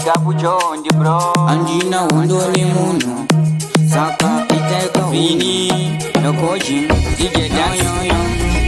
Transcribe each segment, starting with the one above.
up John the bro. Andina undole muno Saka iteka vini no coaching DJ dance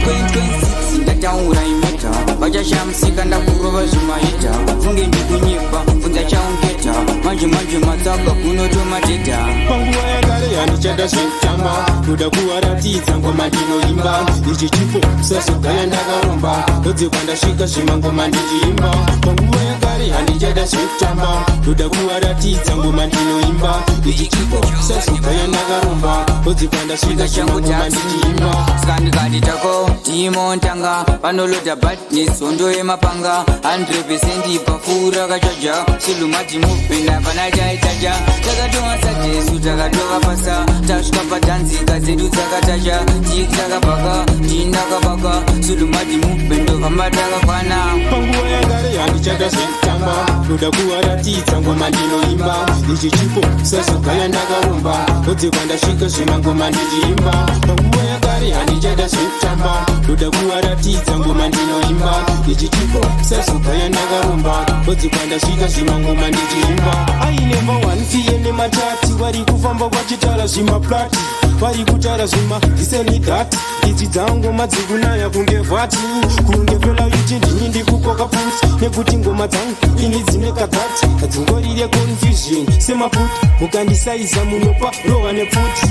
2026 ndataura imeta Baja shamsika ndakurova zumaita Funge ndikunyipa funza chaungeta Manju mazaka kunoto mateta Panguwa ya kare Handichada Zvekutamba Kuda kuwaratidza ngoma ndinoimba Ichi chipo sasa gaya ndakaromba Dodze kwandasvika zvima ngoma ndichiimba Panguwa ya kare Handichada Zvekutamba Kuda kuwaratidza ngoma ndinoimba Ichi chipo sasa gaya ndakaromba Dodze kwandasvika zvima ngoma ndichiimba Skandikati tako timo ntanga Panoloda bat nesondo yemapanga 100% pafura kachaja Sulumati movement apana chaitaja Takatoa sajesu takatoa pasa Tashuka patanzika zedu takataja Jik takapaka, jindakapaka Sulumati movement ofamba takafana Panguwa ya kare Handichada Zvekutamba Kuda kuwaratidza ngoma ndinoimba Ichi chipo sasa gaya ndakaromba Dodze kwandasvika zvima ngoma ndichiimba Panguwa ya kare Handichada Zvekutamba Kuda kuwaratidza ngoma ndinoimba Ichi chipo sasa gaya ndakaromba Dodze kwandasvika zvima ngoma ndichiimba Ainemba 1 fiye nematati vari kufamba vachitara zvimaplati vari kutara zvima diseni dhati idzi dzangoma dzikunaya kunge vhati kunge fela ichi ndini ndikukoka pfuti nekuti ngoma dzangu ini dzine kadhati hadzingorire confusion semaputi mukandisaiza munopa rova nepfuti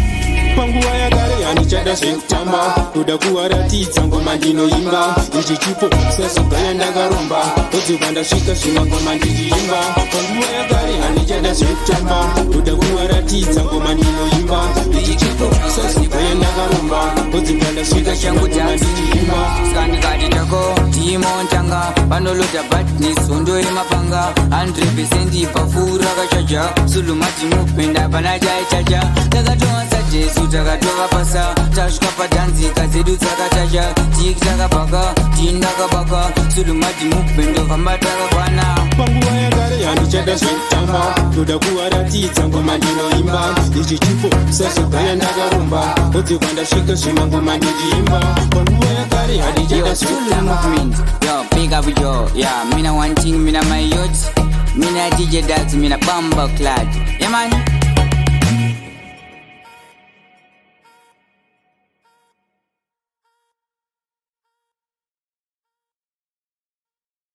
Panguwa ya kare Handichada Zvekutamba Kuda kuwaratidza ngoma ndinoimba Ichi chipo sasa gaya ndakaromba Dodze kwandasvika zvima ngoma ndichiimba Panguwa ya kare Handichada Zvekutamba Kuda kuwaratidza ngoma ndinoimba Ichi chipo sasa gaya ndakaromba Dodze kwandasvika zvima ngoma ndichiimba Skandikati tako timo ntanga Panoloda bat nesondo yemapanga 100% pafura kachaja Sulumati movement apana chaitaja Takatoa sajesu takatoa pasa Tashuka patanzika zedu takataja Jik takapaka, jindakapaka Sulumati movement ofamba takafana Panguwa ya kare Handichada Zvekutamba Kuda kuwaratidza ngoma ndinoimba Ichi chipo sasa gaya ndakaromba Dodze kwandasvika zvima ngoma ndichiimba Panguwa ya kare Handichada Zvekutamba Yo, big up yo, yeah, mina one thing, mina my youth Mina DJ Dax, mina bamba clad Yeah man